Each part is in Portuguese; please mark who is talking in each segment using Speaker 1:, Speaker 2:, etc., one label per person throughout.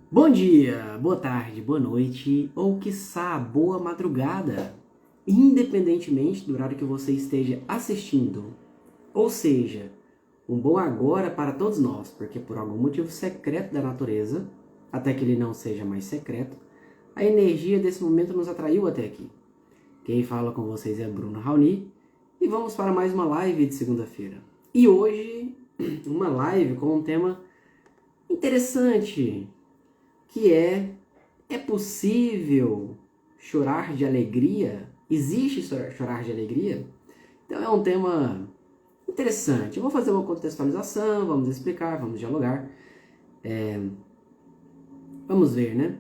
Speaker 1: Bom dia, boa tarde, boa noite ou quiçá boa madrugada, independentemente do horário que você esteja assistindo. Ou seja, um bom agora para todos nós, porque por algum motivo secreto da natureza, até que ele não seja mais secreto, a energia desse momento nos atraiu até aqui. Quem fala com vocês é Bruno Raoni e vamos para mais uma live de segunda-feira. E hoje, uma live com um tema interessante, que é possível chorar de alegria? Existe chorar de alegria? Então é um tema interessante. Eu vou fazer uma contextualização, vamos explicar, vamos dialogar. Vamos ver, né?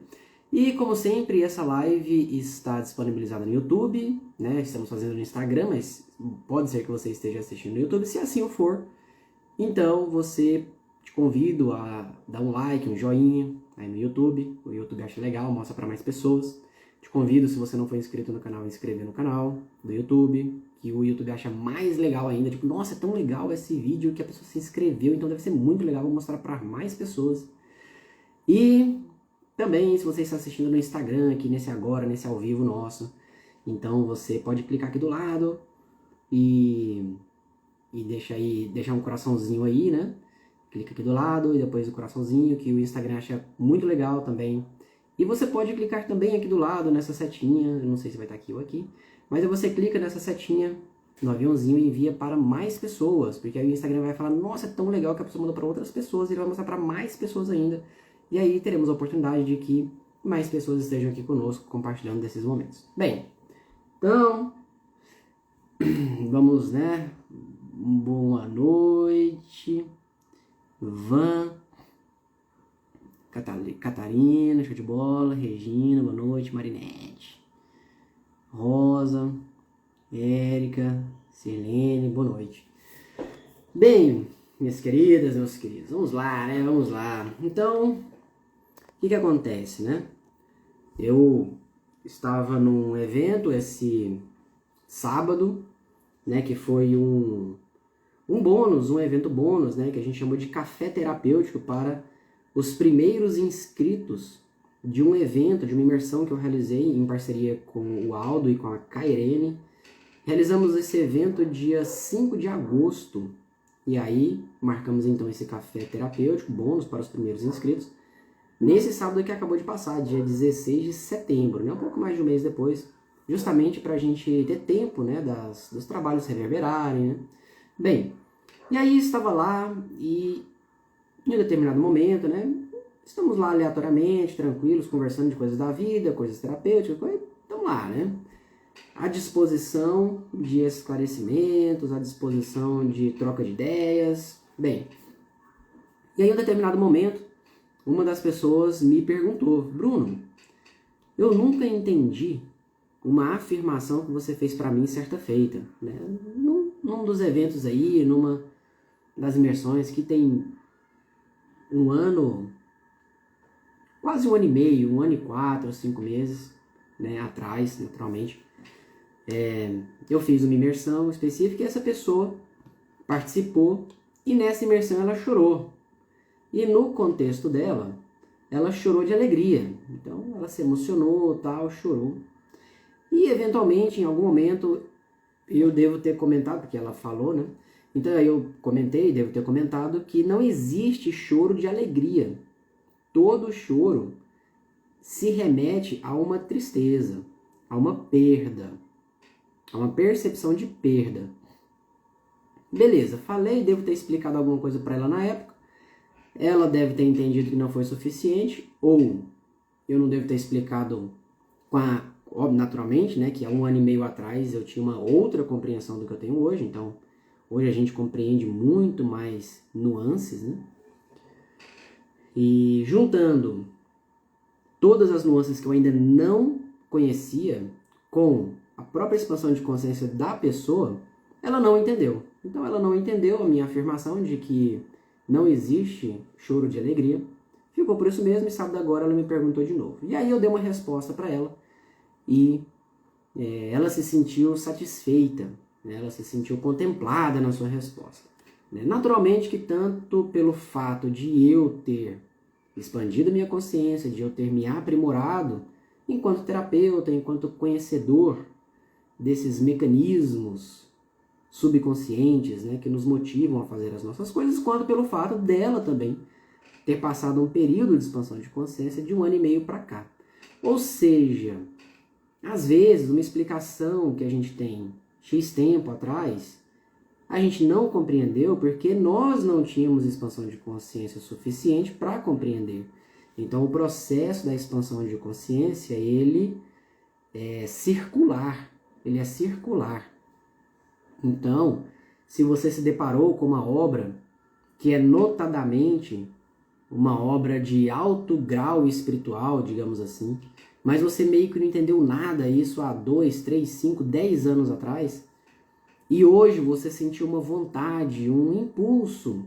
Speaker 1: E como sempre, essa live está disponibilizada no YouTube, né? Estamos fazendo no Instagram, mas pode ser que você esteja assistindo no YouTube, se assim o for. Então, te convido a dar um like, um joinha aí no YouTube. O YouTube acha legal, mostra para mais pessoas. Te convido, se você não for inscrito no canal, a inscrever no canal do YouTube, que o YouTube acha mais legal ainda. Tipo, nossa, é tão legal esse vídeo que a pessoa se inscreveu, então deve ser muito legal, vou mostrar para mais pessoas. E também, se você está assistindo no Instagram, aqui nesse agora, nesse ao vivo nosso, então você pode clicar aqui do lado e deixar um coraçãozinho aí, né? Clica aqui do lado e depois o coraçãozinho, que o Instagram acha muito legal também. E você pode clicar também aqui do lado, nessa setinha, eu não sei se vai estar aqui ou aqui, mas aí você clica nessa setinha no aviãozinho e envia para mais pessoas, porque aí o Instagram vai falar, nossa, é tão legal que a pessoa mandou para outras pessoas, e ele vai mostrar para mais pessoas ainda. E aí teremos a oportunidade de que mais pessoas estejam aqui conosco, compartilhando desses momentos. Bem, então, vamos, né? Boa noite. Van, Catarina, show de bola, Regina, boa noite, Marinete, Rosa, Érica, Silene, boa noite. Bem, minhas queridas, meus queridos, vamos lá, né? Vamos lá. Então, o que acontece, né? Eu estava num evento esse sábado, né? Que foi um evento bônus, né? Que a gente chamou de café terapêutico para os primeiros inscritos de um evento, de uma imersão que eu realizei em parceria com o Aldo e com a Kairene. Realizamos esse evento dia 5 de agosto. E aí, marcamos então esse café terapêutico, bônus para os primeiros inscritos, nesse sábado que acabou de passar, dia 16 de setembro, né? Um pouco mais de um mês depois, justamente para a gente ter tempo, né, dos trabalhos reverberarem, né? Bem, e aí estava lá e em um determinado momento, né, estamos lá aleatoriamente, tranquilos, conversando de coisas da vida, coisas terapêuticas, estamos lá, né? À disposição de esclarecimentos, à disposição de troca de ideias. Bem, e aí em um determinado momento, uma das pessoas me perguntou, Bruno, eu nunca entendi uma afirmação que você fez para mim certa feita, né? Num dos eventos aí, numa das imersões que tem um ano, quase um ano e meio, um ano e 4 ou 5 meses, né, atrás, naturalmente, eu fiz uma imersão específica e essa pessoa participou e nessa imersão ela chorou. E no contexto dela, ela chorou de alegria. Então ela se emocionou, tal, chorou. E eventualmente, em algum momento, eu devo ter comentado, porque ela falou, né? Então eu comentei, devo ter comentado que não existe choro de alegria. Todo choro se remete a uma tristeza, a uma perda, a uma percepção de perda. Beleza, falei, devo ter explicado alguma coisa para ela na época. Ela deve ter entendido que não foi suficiente, ou eu não devo ter explicado naturalmente, né, que há um ano e meio atrás eu tinha uma outra compreensão do que eu tenho hoje, então hoje a gente compreende muito mais nuances, né? E juntando todas as nuances que eu ainda não conhecia com a própria expansão de consciência da pessoa, ela não entendeu. Então ela não entendeu a minha afirmação de que não existe choro de alegria. Ficou por isso mesmo e sábado agora ela me perguntou de novo. E aí eu dei uma resposta para ela e ela se sentiu satisfeita, né? Ela se sentiu contemplada na sua resposta. Né? Naturalmente que tanto pelo fato de eu ter expandido a minha consciência, de eu ter me aprimorado enquanto terapeuta, enquanto conhecedor desses mecanismos subconscientes, né, que nos motivam a fazer as nossas coisas, quanto pelo fato dela também ter passado um período de expansão de consciência de 1 ano e meio para cá. Ou seja, às vezes uma explicação que a gente tem X tempo atrás, a gente não compreendeu porque nós não tínhamos expansão de consciência suficiente para compreender. Então o processo da expansão de consciência, ele é circular. Ele é circular. Então, se você se deparou com uma obra que é notadamente uma obra de alto grau espiritual, digamos assim, mas você meio que não entendeu nada isso há 2, 3, 5, 10 anos atrás, e hoje você sentiu uma vontade, um impulso,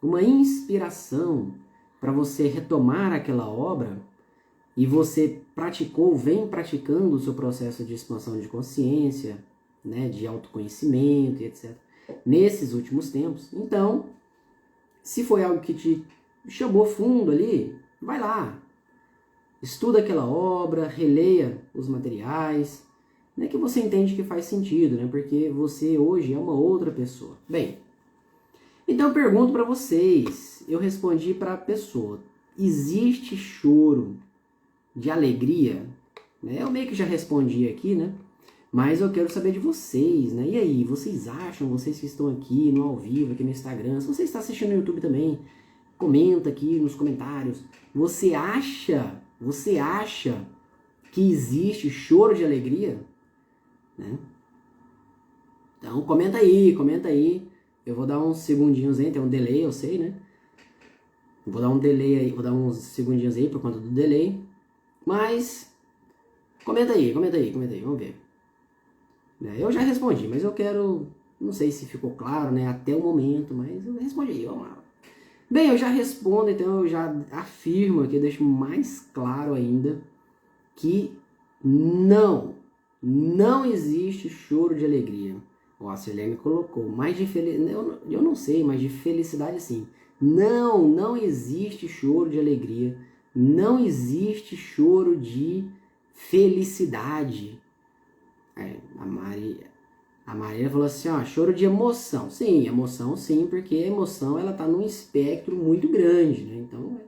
Speaker 1: uma inspiração para você retomar aquela obra, e você praticou, vem praticando o seu processo de expansão de consciência, né, de autoconhecimento e etc. nesses últimos tempos. Então, se foi algo que te chamou fundo ali, vai lá, estuda aquela obra, releia os materiais, né, que você entende que faz sentido, né, porque você hoje é uma outra pessoa. Bem, então eu pergunto para vocês, eu respondi para a pessoa, existe choro de alegria? Eu meio que já respondi aqui, né? Mas eu quero saber de vocês, né? E aí, vocês acham, vocês que estão aqui no ao vivo, aqui no Instagram, se você está assistindo no YouTube também, comenta aqui nos comentários. Você acha que existe choro de alegria? Né? Então, comenta aí. Eu vou dar uns segundinhos aí, tem um delay, eu sei, né? Vou dar um delay aí, vou dar uns segundinhos aí por conta do delay. Mas, comenta aí, vamos ver. Eu já respondi, mas eu quero, não sei se ficou claro, né, até o momento, mas eu respondi aí, vamos lá. Bem, eu já respondo, então eu já afirmo aqui, eu deixo mais claro ainda, que não existe choro de alegria. Ó, a Sirlene colocou, mais de felicidade, eu não sei, mas de felicidade sim. Não existe choro de alegria, não existe choro de felicidade. A Maria falou assim, ó, choro de emoção. Sim, emoção sim, porque a emoção ela tá num espectro muito grande, né? Então,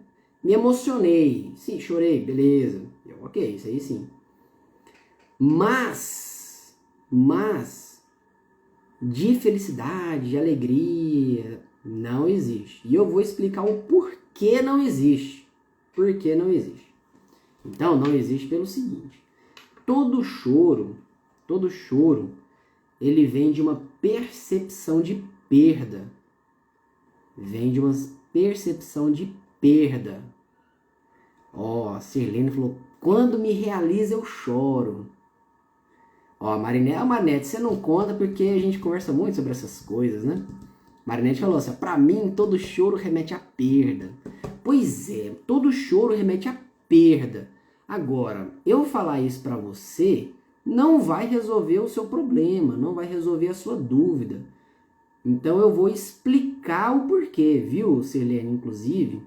Speaker 1: me emocionei. Sim, chorei, beleza. Ok, isso aí sim. Mas de felicidade, de alegria, não existe. E eu vou explicar o porquê não existe. Por que não existe? Então, não existe pelo seguinte. Todo choro, ele vem de uma percepção de perda. Ó, a Sirlene falou, quando me realiza eu choro. Ó, a Marinete, você não conta porque a gente conversa muito sobre essas coisas, né? Marinete falou assim, pra mim todo choro remete à perda. Pois é, todo choro remete à perda. Agora, eu falar isso pra você não vai resolver o seu problema, não vai resolver a sua dúvida. Então eu vou explicar o porquê, viu, Sirlene? Inclusive,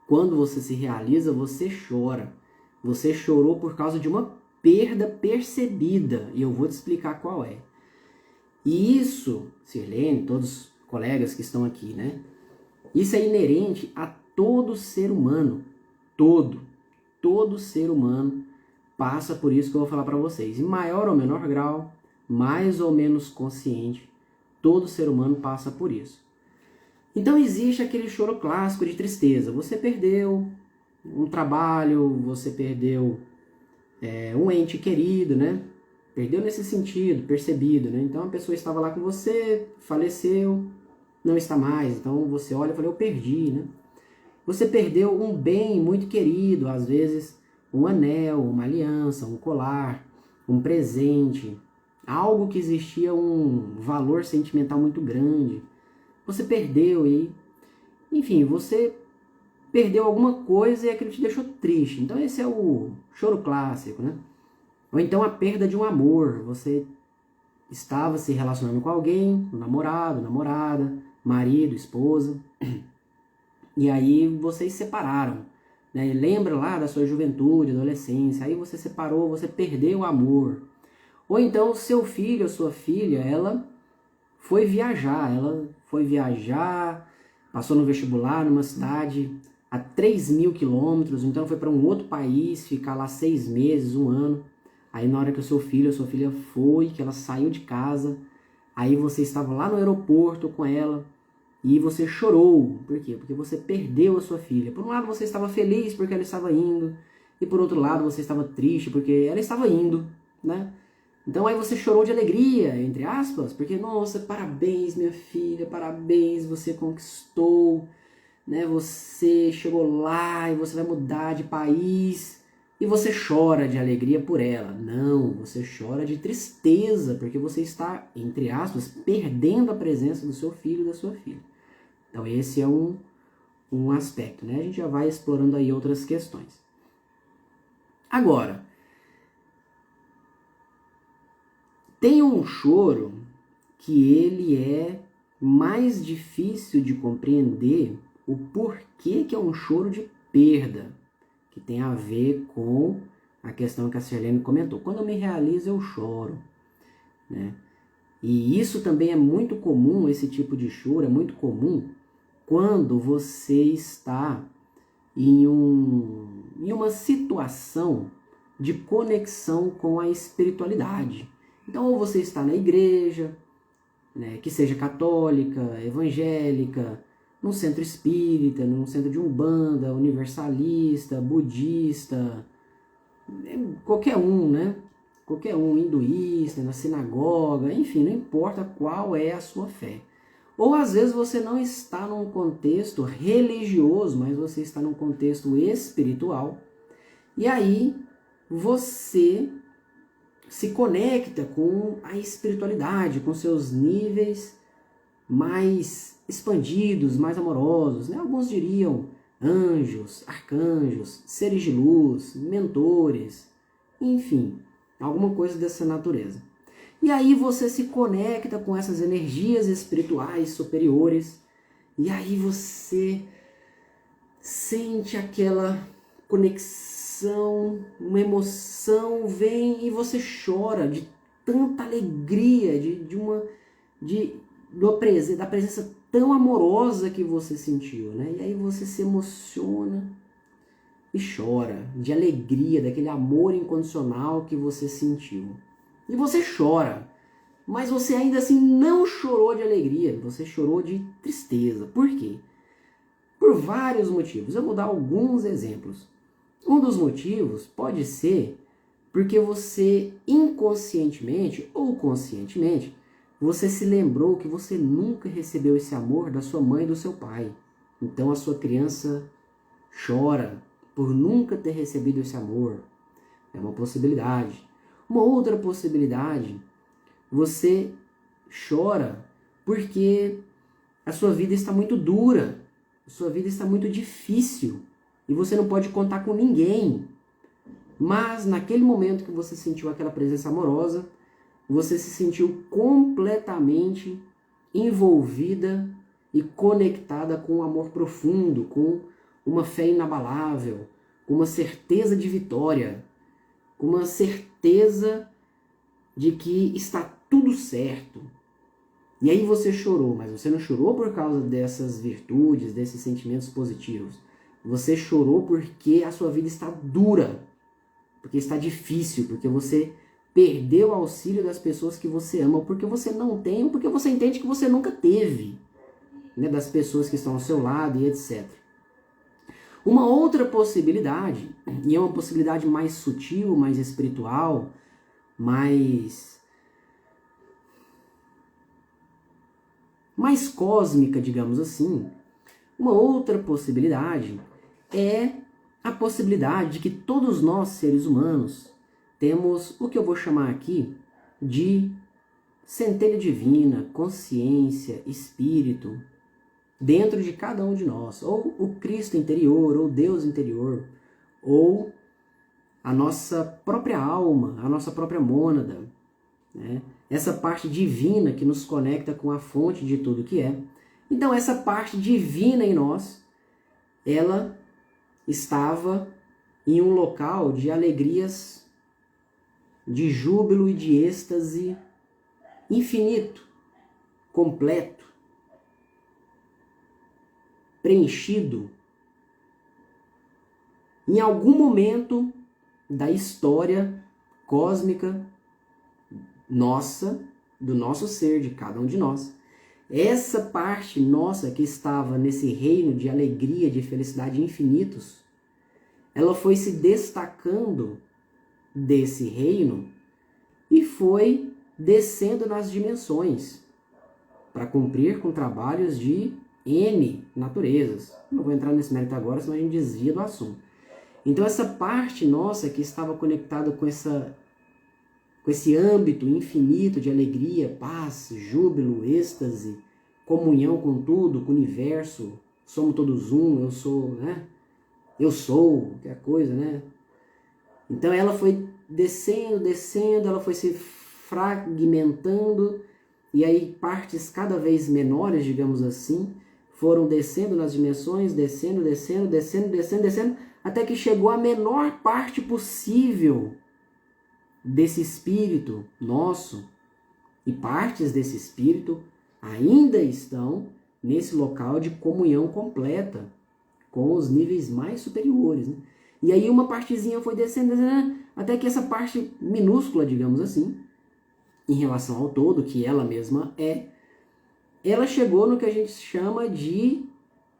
Speaker 1: quando você se realiza, você chora. Você chorou por causa de uma perda percebida, e eu vou te explicar qual é. E isso, Sirlene, todos os colegas que estão aqui, né? Isso é inerente a todo ser humano. Todo ser humano passa por isso que eu vou falar para vocês. Em maior ou menor grau, mais ou menos consciente, todo ser humano passa por isso. Então existe aquele choro clássico de tristeza. Você perdeu um trabalho, você perdeu um ente querido, né? Perdeu nesse sentido, percebido, né? Então a pessoa estava lá com você, faleceu, não está mais. Então você olha e fala, eu perdi, né? Você perdeu um bem muito querido, às vezes um anel, uma aliança, um colar, um presente, algo que existia um valor sentimental muito grande. Você perdeu e, enfim, você perdeu alguma coisa e aquilo te deixou triste. Então esse é o choro clássico, né? Ou então a perda de um amor. Você estava se relacionando com alguém, um namorado, namorada, marido, esposa. E aí vocês separaram, né? Lembra lá da sua juventude, adolescência, aí você separou, você perdeu o amor. Ou então seu filho ou sua filha, ela foi viajar, passou no vestibular numa cidade a 3.000 quilômetros, então foi para um outro país, ficar lá 6 meses, 1 ano. Aí na hora que o seu filho ou sua filha foi, que ela saiu de casa, aí você estava lá no aeroporto com ela e você chorou. Por quê? Porque você perdeu a sua filha. Por um lado você estava feliz porque ela estava indo, e por outro lado você estava triste porque ela estava indo, né? Então aí você chorou de alegria, entre aspas, porque, nossa, parabéns minha filha, parabéns, você conquistou, né? Você chegou lá e você vai mudar de país, e você chora de alegria por ela. Não, você chora de tristeza, porque você está, entre aspas, perdendo a presença do seu filho e da sua filha. Então esse é um aspecto, né? A gente já vai explorando aí outras questões. Agora, tem um choro que ele é mais difícil de compreender o porquê que é um choro de perda, que tem a ver com a questão que a Sirlene comentou. Quando eu me realizo, eu choro, né? E isso também é muito comum, esse tipo de choro é muito comum quando você está em uma situação de conexão com a espiritualidade. Então, ou você está na igreja, né, que seja católica, evangélica, num centro espírita, num centro de umbanda, universalista, budista, qualquer um, né? Qualquer um, hinduísta, na sinagoga, enfim, não importa qual é a sua fé. Ou às vezes você não está num contexto religioso, mas você está num contexto espiritual, e aí você se conecta com a espiritualidade, com seus níveis mais expandidos, mais amorosos, né? Alguns diriam anjos, arcanjos, seres de luz, mentores, enfim, alguma coisa dessa natureza. E aí você se conecta com essas energias espirituais superiores, e aí você sente aquela conexão, uma emoção vem e você chora de tanta alegria, da presença tão amorosa que você sentiu, né? E aí você se emociona e chora de alegria, daquele amor incondicional que você sentiu. E você chora, mas você ainda assim não chorou de alegria, você chorou de tristeza. Por quê? Por vários motivos. Eu vou dar alguns exemplos. Um dos motivos pode ser porque você inconscientemente ou conscientemente, você se lembrou que você nunca recebeu esse amor da sua mãe e do seu pai. Então a sua criança chora por nunca ter recebido esse amor. É uma possibilidade. Uma outra possibilidade, você chora porque a sua vida está muito dura, a sua vida está muito difícil e você não pode contar com ninguém. Mas naquele momento que você sentiu aquela presença amorosa, você se sentiu completamente envolvida e conectada com um amor profundo, com uma fé inabalável, com uma certeza de vitória, com uma certeza de que está tudo certo. E aí você chorou, mas você não chorou por causa dessas virtudes, desses sentimentos positivos. Você chorou porque a sua vida está dura, porque está difícil, porque você perdeu o auxílio das pessoas que você ama, porque você não tem, ou porque você entende que você nunca teve, né, das pessoas que estão ao seu lado e etc. Uma outra possibilidade, e é uma possibilidade mais sutil, mais espiritual, mais cósmica, digamos assim, uma outra possibilidade é a possibilidade de que todos nós, seres humanos, temos o que eu vou chamar aqui de centelha divina, consciência, espírito, dentro de cada um de nós. Ou o Cristo interior, ou Deus interior, ou a nossa própria alma, a nossa própria mônada, né? Essa parte divina que nos conecta com a fonte de tudo que é. Então essa parte divina em nós, ela estava em um local de alegrias, de júbilo e de êxtase infinito, completo, preenchido. Em algum momento da história cósmica nossa, do nosso ser, de cada um de nós, essa parte nossa que estava nesse reino de alegria, de felicidade infinitos, ela foi se destacando desse reino e foi descendo nas dimensões para cumprir com trabalhos de N naturezas. Não vou entrar nesse mérito agora, senão a gente desvia do assunto. Então essa parte nossa que estava conectada com esse âmbito infinito de alegria, paz, júbilo, êxtase, comunhão com tudo, com o universo, somos todos um, eu sou, né? Eu sou, que é coisa, né? Então ela foi descendo, ela foi se fragmentando, e aí partes cada vez menores, digamos assim, foram descendo nas dimensões, descendo, até que chegou a menor parte possível desse espírito nosso, e partes desse espírito ainda estão nesse local de comunhão completa com os níveis mais superiores, né? E aí uma partezinha foi descendo, até que essa parte minúscula, digamos assim, em relação ao todo, que ela mesma é, ela chegou no que a gente chama de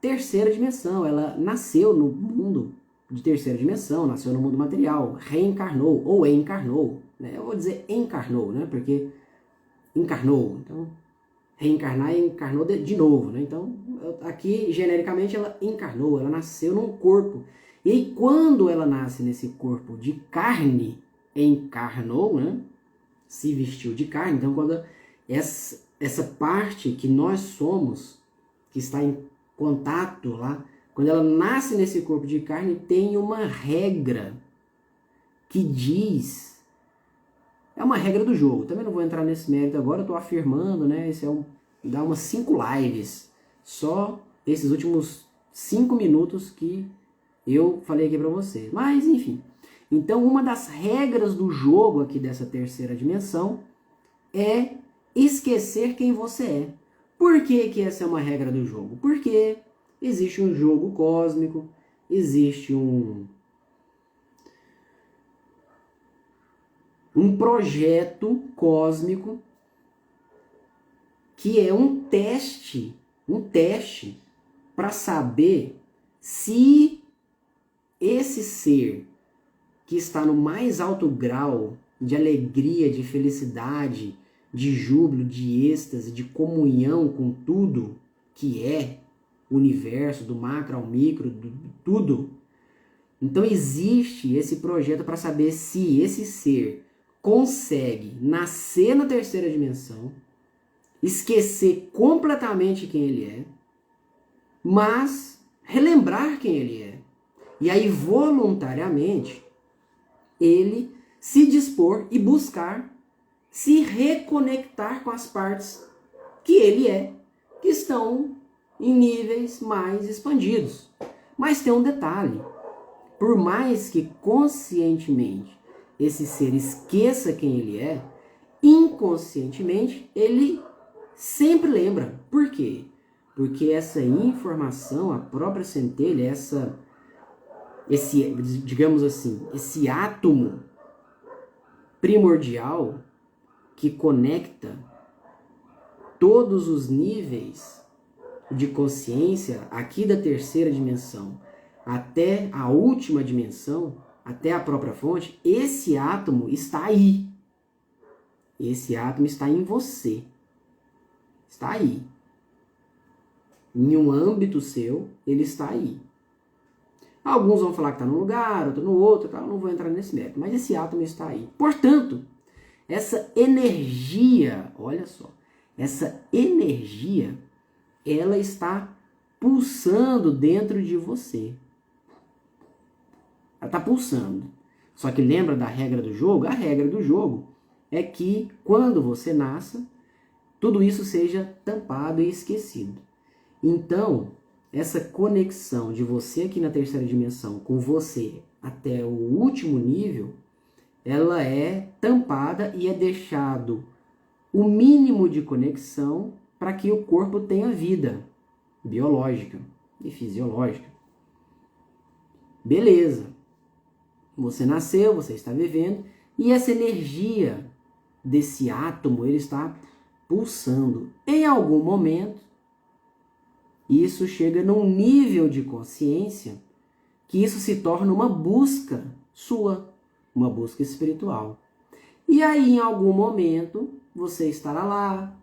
Speaker 1: terceira dimensão. Ela nasceu no mundo de terceira dimensão, nasceu no mundo material, reencarnou ou encarnou, né? Eu vou dizer encarnou, né? Porque encarnou, então reencarnar e encarnou de novo, né? Então aqui genericamente ela encarnou, ela nasceu num corpo. E aí quando ela nasce nesse corpo de carne, encarnou, né? Se vestiu de carne. Então quando essa parte que nós somos, que está em contato lá, quando ela nasce nesse corpo de carne, tem uma regra que diz, é uma regra do jogo, também não vou entrar nesse mérito agora, eu estou afirmando, né, esse dá umas 5 lives, só esses últimos 5 minutos que eu falei aqui para vocês, mas enfim. Então uma das regras do jogo aqui dessa terceira dimensão é esquecer quem você é. Por que que essa é uma regra do jogo? Porque existe um jogo cósmico, existe um projeto cósmico que é um teste para saber se esse ser que está no mais alto grau de alegria, de felicidade, de júbilo, de êxtase, de comunhão com tudo que é o universo, do macro ao micro, tudo. Então existe esse projeto para saber se esse ser consegue nascer na terceira dimensão, esquecer completamente quem ele é, mas relembrar quem ele é. E aí voluntariamente ele se dispor e buscar se reconectar com as partes que ele é, que estão em níveis mais expandidos. Mas tem um detalhe, por mais que conscientemente esse ser esqueça quem ele é, inconscientemente ele sempre lembra. Por quê? Porque essa informação, a própria centelha, digamos assim, esse átomo primordial que conecta todos os níveis de consciência aqui da terceira dimensão até a última dimensão, até a própria fonte, esse átomo está aí. Esse átomo está em você. Está aí. Em um âmbito seu, ele está aí. Alguns vão falar que está num lugar, outro no outro, eu não vou entrar nesse mérito, mas esse átomo está aí. Portanto, essa energia, olha só, essa energia, ela está pulsando dentro de você. Ela está pulsando. Só que lembra da regra do jogo? A regra do jogo é que quando você nasça, tudo isso seja tampado e esquecido. Então, essa conexão de você aqui na terceira dimensão com você até o último nível, ela é tampada e é deixado o mínimo de conexão para que o corpo tenha vida biológica e fisiológica. Beleza. Você nasceu, você está vivendo, e essa energia desse átomo, ele está pulsando. Em algum momento, isso chega num nível de consciência que isso se torna uma busca sua, uma busca espiritual. E aí, em algum momento, você estará lá,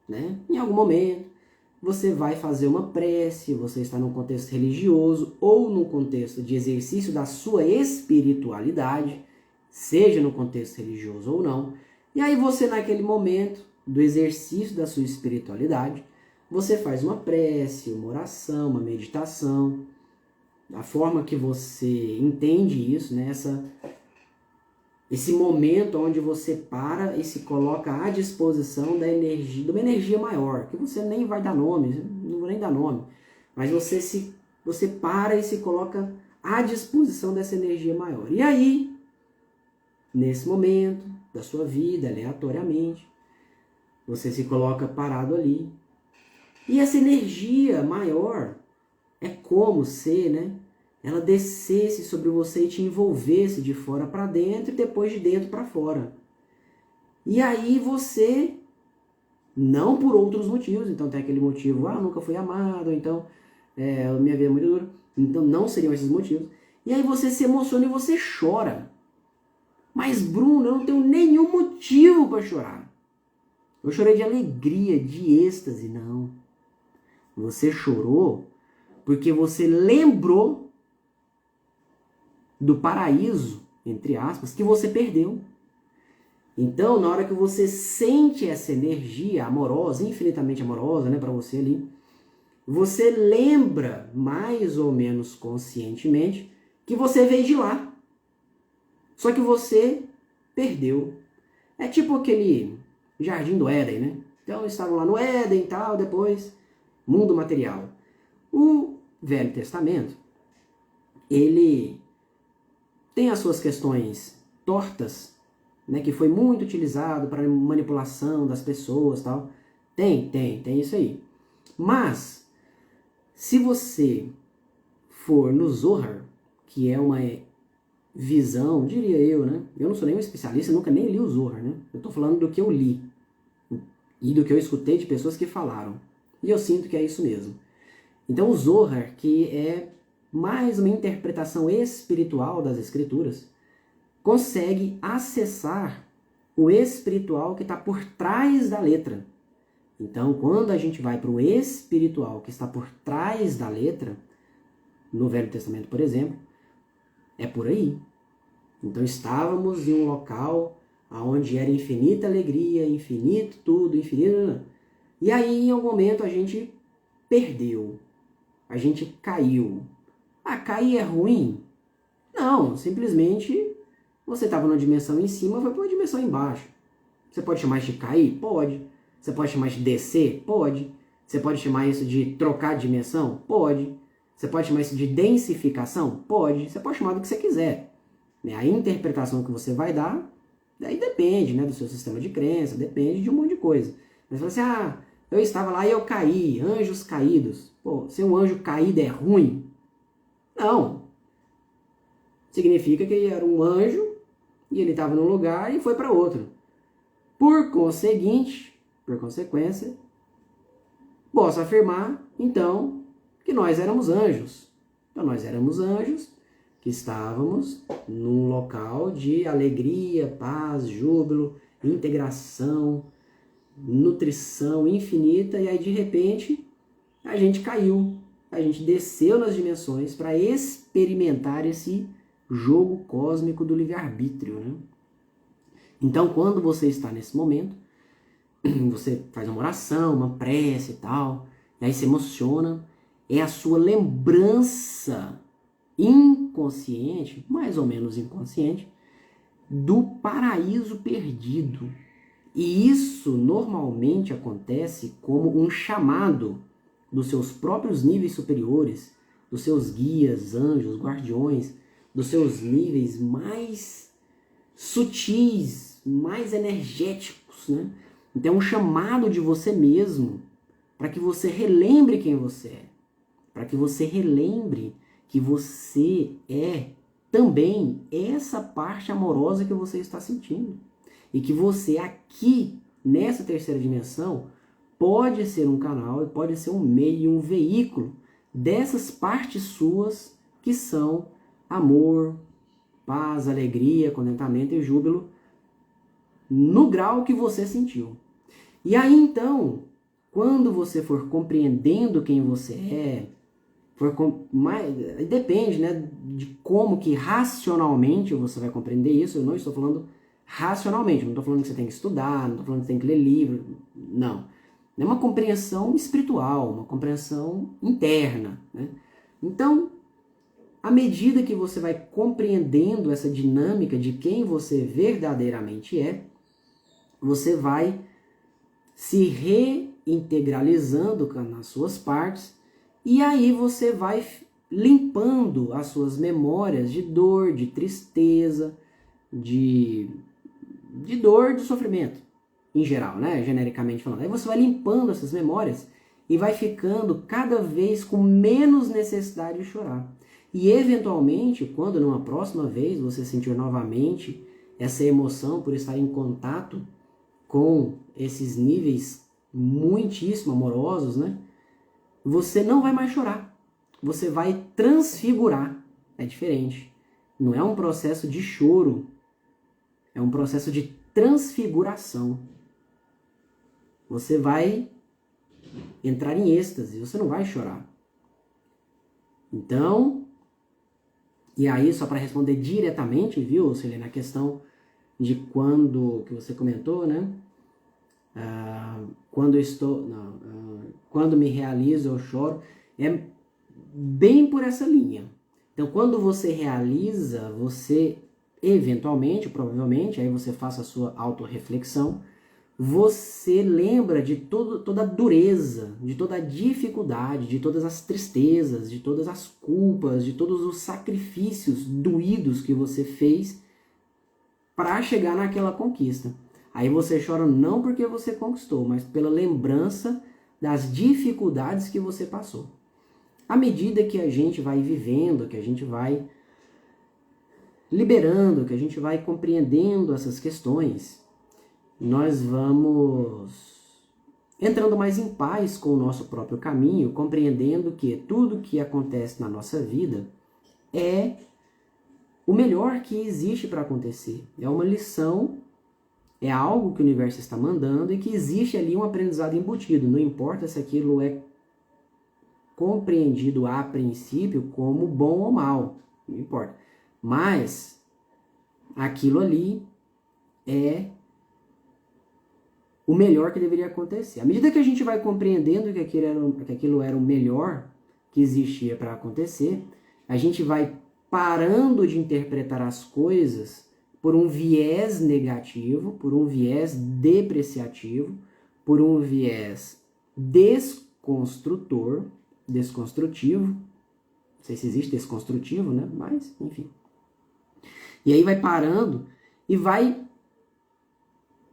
Speaker 1: né? Em algum momento, você vai fazer uma prece, você está num contexto religioso ou num contexto de exercício da sua espiritualidade, seja no contexto religioso ou não. E aí você, naquele momento do exercício da sua espiritualidade, você faz uma prece, uma oração, uma meditação, a forma que você entende isso, né? Esse momento onde você para e se coloca à disposição da energia, de uma energia maior, que você nem vai dar nome, não vou nem dar nome, mas você para e se coloca à disposição dessa energia maior. E aí, nesse momento da sua vida, aleatoriamente, você se coloca parado ali. E essa energia maior é como se, né, ela descesse sobre você e te envolvesse de fora para dentro e depois de dentro para fora. E aí você, não por outros motivos, então tem aquele motivo, nunca fui amado, então minha vida é muito dura, então não seriam esses motivos. E aí você se emociona e você chora. Mas Bruno, eu não tenho nenhum motivo para chorar. Eu chorei de alegria, de êxtase, não. Você chorou porque você lembrou do paraíso, entre aspas, que você perdeu. Então, na hora que você sente essa energia amorosa, infinitamente amorosa, né, para você ali, você lembra, mais ou menos conscientemente, que você veio de lá. Só que você perdeu. É tipo aquele Jardim do Éden, né? Então, estavam lá no Éden e tal, depois, mundo material. O Velho Testamento, ele tem as suas questões tortas, né, que foi muito utilizado para manipulação das pessoas e tal. Tem isso aí. Mas, se você for no Zohar, que é uma visão, diria eu, né? Eu não sou nenhum especialista, nunca nem li o Zohar, né? Eu estou falando do que eu li e do que eu escutei de pessoas que falaram. E eu sinto que é isso mesmo. Então, o Zohar, que é mais uma interpretação espiritual das escrituras, consegue acessar o espiritual que está por trás da letra. Então, quando a gente vai para o espiritual que está por trás da letra, no Velho Testamento, por exemplo, é por aí. Então, estávamos em um local onde era infinita alegria, infinito tudo, infinito... E aí, em algum momento, a gente perdeu. A gente caiu. Cair é ruim? Não, simplesmente você estava numa dimensão em cima, foi para uma dimensão embaixo. Você pode chamar isso de cair? Pode. Você pode chamar isso de descer? Pode. Você pode chamar isso de trocar de dimensão? Pode. Você pode chamar isso de densificação? Pode. Você pode chamar do que você quiser. A interpretação que você vai dar, daí depende, né, do seu sistema de crença, depende de um monte de coisa. Mas você fala assim, eu estava lá e eu caí, anjos caídos. Pô, ser um anjo caído é ruim? Não. Significa que ele era um anjo e ele estava num lugar e foi para outro. Por consequência, posso afirmar, então, que nós éramos anjos. Então, nós éramos anjos que estávamos num local de alegria, paz, júbilo, integração, nutrição infinita, e aí, de repente, a gente caiu. A gente desceu nas dimensões para experimentar esse jogo cósmico do livre-arbítrio, né? Então, quando você está nesse momento, você faz uma oração, uma prece e tal, e aí se emociona, é a sua lembrança inconsciente, mais ou menos inconsciente, do paraíso perdido. E isso normalmente acontece como um chamado dos seus próprios níveis superiores, dos seus guias, anjos, guardiões, dos seus níveis mais sutis, mais energéticos, né? Então é um chamado de você mesmo para que você relembre quem você é, para que você relembre que você é também essa parte amorosa que você está sentindo. E que você aqui, nessa terceira dimensão, pode ser um canal, pode ser um meio, um veículo dessas partes suas que são amor, paz, alegria, contentamento e júbilo no grau que você sentiu. E aí então, quando você for compreendendo quem você é, depende, né, de como que racionalmente você vai compreender isso. Eu não estou falando racionalmente, não estou falando que você tem que estudar, não estou falando que você tem que ler livro, não. É uma compreensão espiritual, uma compreensão interna, né? Então, à medida que você vai compreendendo essa dinâmica de quem você verdadeiramente é, você vai se reintegralizando nas suas partes, e aí você vai limpando as suas memórias de dor, de tristeza, de dor, de sofrimento, em geral, né? Genericamente falando. Aí você vai limpando essas memórias e vai ficando cada vez com menos necessidade de chorar. E eventualmente, quando numa próxima vez você sentir novamente essa emoção por estar em contato com esses níveis muitíssimo amorosos, né? Você não vai mais chorar. Você vai transfigurar. É diferente. Não é um processo de choro. É um processo de transfiguração. Você vai entrar em êxtase. Você não vai chorar. Então, e aí só para responder diretamente, viu, Celina, a questão de quando que você comentou, né? Quando me realizo eu choro, é bem por essa linha. Então, quando você realiza, você eventualmente, provavelmente, aí você faça a sua autorreflexão, você lembra de toda a dureza, de toda a dificuldade, de todas as tristezas, de todas as culpas, de todos os sacrifícios doídos que você fez para chegar naquela conquista. Aí você chora não porque você conquistou, mas pela lembrança das dificuldades que você passou. À medida que a gente vai vivendo, que a gente vai liberando, que a gente vai compreendendo essas questões, nós vamos entrando mais em paz com o nosso próprio caminho, compreendendo que tudo que acontece na nossa vida é o melhor que existe para acontecer. É uma lição, é algo que o universo está mandando e que existe ali um aprendizado embutido. Não importa se aquilo é compreendido a princípio como bom ou mal, não importa. Mas aquilo ali é o melhor que deveria acontecer. À medida que a gente vai compreendendo que aquilo era o melhor que existia para acontecer, a gente vai parando de interpretar as coisas por um viés negativo, por um viés depreciativo, por um viés desconstrutivo, não sei se existe desconstrutivo, né? Mas, enfim. E aí vai parando e vai,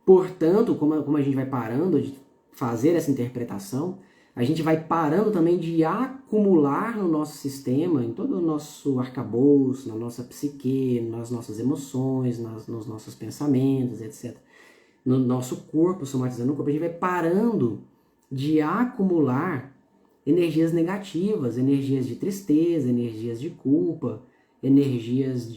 Speaker 1: portanto, como a gente vai parando de fazer essa interpretação, a gente vai parando também de acumular no nosso sistema, em todo o nosso arcabouço, na nossa psique, nas nossas emoções, nos nossos pensamentos, etc. No nosso corpo, somatizando o corpo, a gente vai parando de acumular energias negativas, energias de tristeza, energias de culpa, energias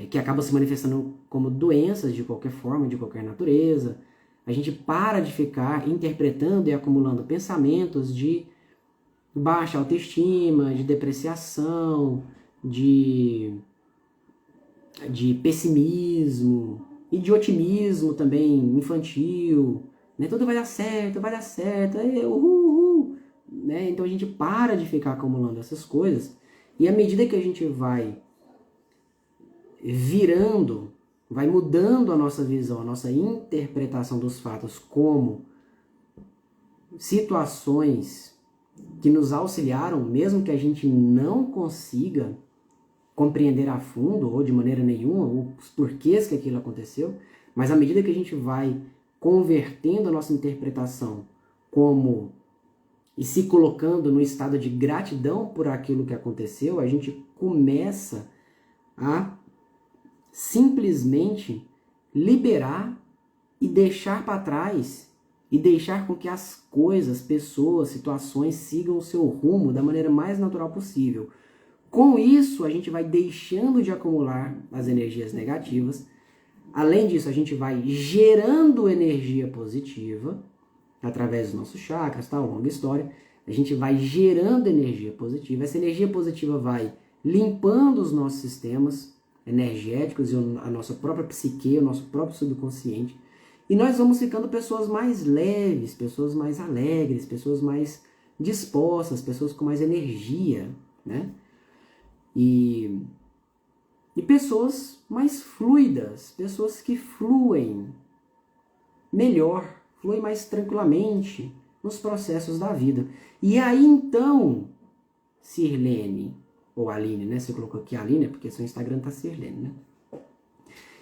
Speaker 1: que acabam se manifestando como doenças de qualquer forma, de qualquer natureza. A gente para de ficar interpretando e acumulando pensamentos de baixa autoestima, de depreciação, de pessimismo e de otimismo também infantil, né? Tudo vai dar certo, uhul, né? Então a gente para de ficar acumulando essas coisas, e à medida que a gente vai virando, vai mudando a nossa visão, a nossa interpretação dos fatos como situações que nos auxiliaram, mesmo que a gente não consiga compreender a fundo ou de maneira nenhuma os porquês que aquilo aconteceu, mas à medida que a gente vai convertendo a nossa interpretação como e se colocando no estado de gratidão por aquilo que aconteceu, a gente começa a simplesmente liberar e deixar para trás e deixar com que as coisas, pessoas, situações sigam o seu rumo da maneira mais natural possível. Com isso, a gente vai deixando de acumular as energias negativas. Além disso, a gente vai gerando energia positiva através dos nossos chakras, tá? Uma longa história. A gente vai gerando energia positiva. Essa energia positiva vai limpando os nossos sistemas energéticos e a nossa própria psique, o nosso próprio subconsciente. E nós vamos ficando pessoas mais leves, pessoas mais alegres, pessoas mais dispostas, pessoas com mais energia, né? E pessoas mais fluidas, pessoas que fluem melhor, fluem mais tranquilamente nos processos da vida. E aí então, Sirlene, ou Aline, né? Você colocou aqui Aline, porque seu Instagram tá Sirlene, né?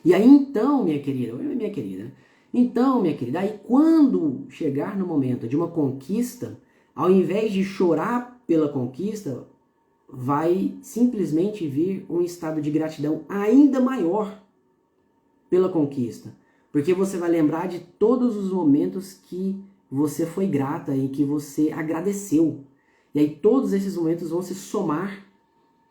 Speaker 1: E aí então, minha querida, então, minha querida, aí quando chegar no momento de uma conquista, ao invés de chorar pela conquista, vai simplesmente vir um estado de gratidão ainda maior pela conquista. Porque você vai lembrar de todos os momentos que você foi grata e que você agradeceu. E aí todos esses momentos vão se somar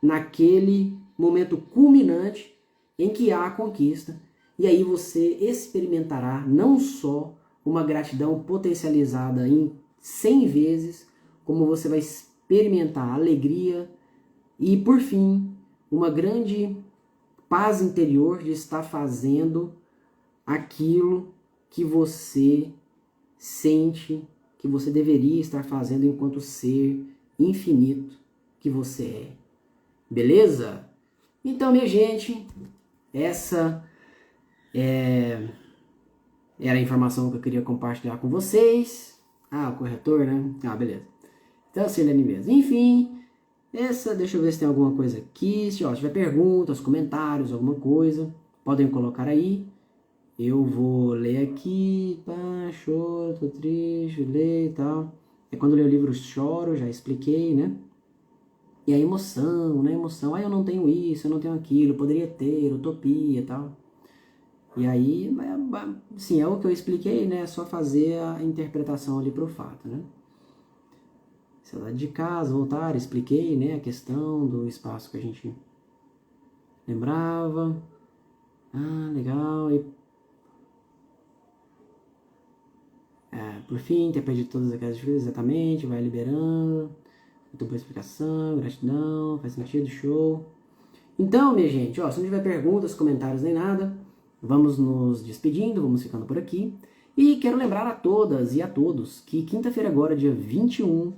Speaker 1: naquele momento culminante em que há a conquista. E aí você experimentará não só uma gratidão potencializada em 100 vezes, como você vai experimentar alegria e, por fim, uma grande paz interior de estar fazendo aquilo que você sente que você deveria estar fazendo enquanto ser infinito que você é. Beleza? Então, minha gente, essa era a informação que eu queria compartilhar com vocês. Ah, o corretor, né? Ah, beleza. Então, Sirlene mesmo. Enfim, deixa eu ver se tem alguma coisa aqui. Se tiver perguntas, comentários, alguma coisa, podem colocar aí. Eu vou ler aqui. Pá, choro, tô triste, leio e tal. É quando eu leio o livro choro, já expliquei, né? E a emoção, né? Emoção. Ah, eu não tenho isso, eu não tenho aquilo, eu poderia ter, utopia e tal. E aí, sim, é o que eu expliquei, né? É só fazer a interpretação ali pro fato, né? Saudade de casa, voltar, expliquei, né? A questão do espaço que a gente lembrava. Ah, legal. E por fim, ter perdido todas aquelas coisas, exatamente, vai liberando. Muito boa explicação, gratidão, faz sentido, show. Então, minha gente, se não tiver perguntas, comentários nem nada, vamos nos despedindo, vamos ficando por aqui. E quero lembrar a todas e a todos que quinta-feira agora, dia 21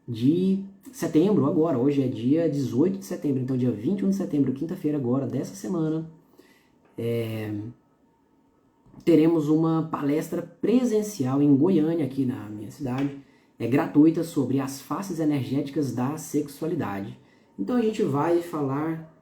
Speaker 1: de setembro, hoje é dia 18 de setembro, então dia 21 de setembro, quinta-feira agora, dessa semana, teremos uma palestra presencial em Goiânia, aqui na minha cidade, gratuita, sobre as faces energéticas da sexualidade. Então a gente vai falar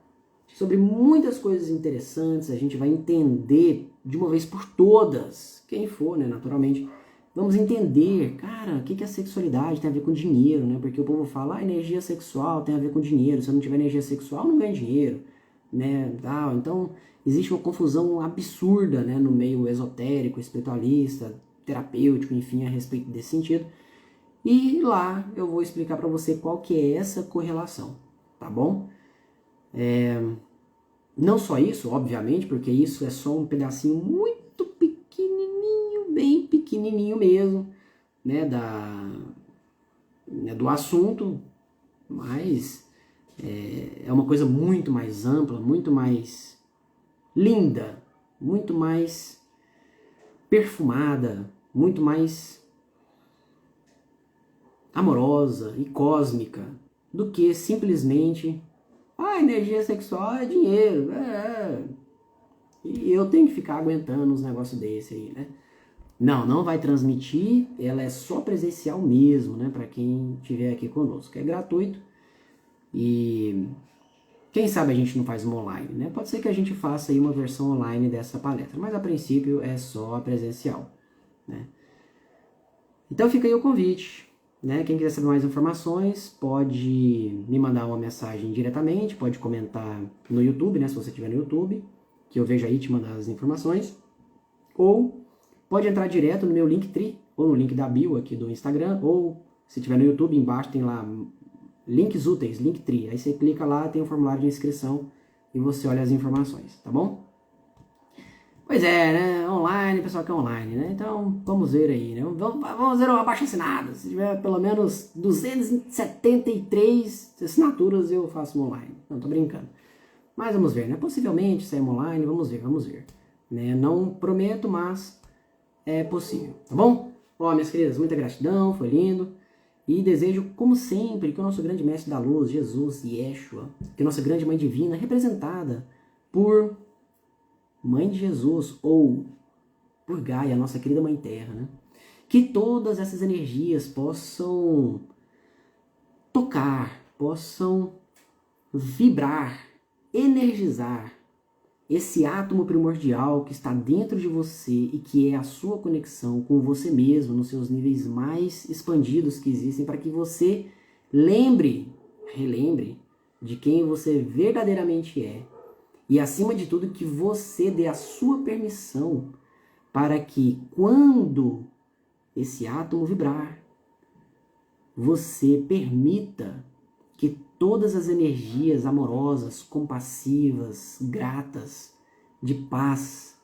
Speaker 1: sobre muitas coisas interessantes, a gente vai entender de uma vez por todas, quem for, né, naturalmente, vamos entender, cara, o que a sexualidade tem a ver com dinheiro, né? Porque o povo fala, energia sexual tem a ver com dinheiro, se eu não tiver energia sexual, não ganha dinheiro, né? Então, existe uma confusão absurda, né, no meio esotérico, espiritualista, terapêutico, enfim, a respeito desse sentido. E lá eu vou explicar para você qual que é essa correlação, tá bom? Não só isso, obviamente, porque isso é só um pedacinho muito pequenininho, bem pequenininho mesmo, né, do assunto, mas é uma coisa muito mais ampla, muito mais linda, muito mais perfumada, muito mais amorosa e cósmica do que simplesmente energia sexual é dinheiro, e eu tenho que ficar aguentando uns negócios desse aí, né? Não vai transmitir, ela é só presencial mesmo, né, para quem estiver aqui conosco. É gratuito e quem sabe a gente não faz uma online, né? Pode ser que a gente faça aí uma versão online dessa palestra, mas a princípio é só presencial, né? Então fica aí o convite, né? Quem quiser saber mais informações pode me mandar uma mensagem diretamente, pode comentar no YouTube, né? Se você estiver no YouTube, que eu vejo aí te mandar as informações, ou pode entrar direto no meu Linktree, ou no link da bio aqui do Instagram, ou se tiver no YouTube, embaixo tem lá links úteis, Linktree. Aí você clica lá, tem um formulário de inscrição e você olha as informações, tá bom? Pois é, né? Online, o pessoal quer online, né? Então, vamos ver aí, né? Vamos ver o abaixo assinado. Se tiver pelo menos 273 assinaturas, eu faço um online. Não, tô brincando. Mas vamos ver, né? Possivelmente sair online, vamos ver. Né? Não prometo, mas é possível, tá bom? Ó, minhas queridas, muita gratidão, foi lindo. E desejo, como sempre, que o nosso grande mestre da luz, Jesus, Yeshua, que a nossa grande mãe divina, representada por Mãe de Jesus, ou por Gaia, a nossa querida Mãe Terra, né? Que todas essas energias possam tocar, possam vibrar, energizar esse átomo primordial que está dentro de você e que é a sua conexão com você mesmo nos seus níveis mais expandidos que existem, para que você relembre de quem você verdadeiramente é e, acima de tudo, que você dê a sua permissão para que, quando esse átomo vibrar, você permita que todas as energias amorosas, compassivas, gratas, de paz,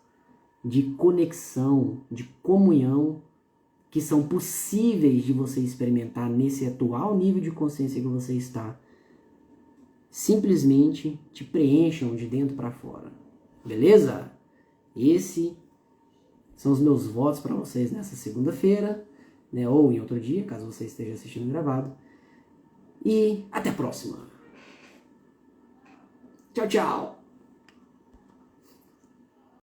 Speaker 1: de conexão, de comunhão, que são possíveis de você experimentar nesse atual nível de consciência que você está, simplesmente te preencham de dentro para fora. Beleza? Esses são os meus votos para vocês nessa segunda-feira, né, ou em outro dia, caso você esteja assistindo gravado. E até a próxima. Tchau, tchau.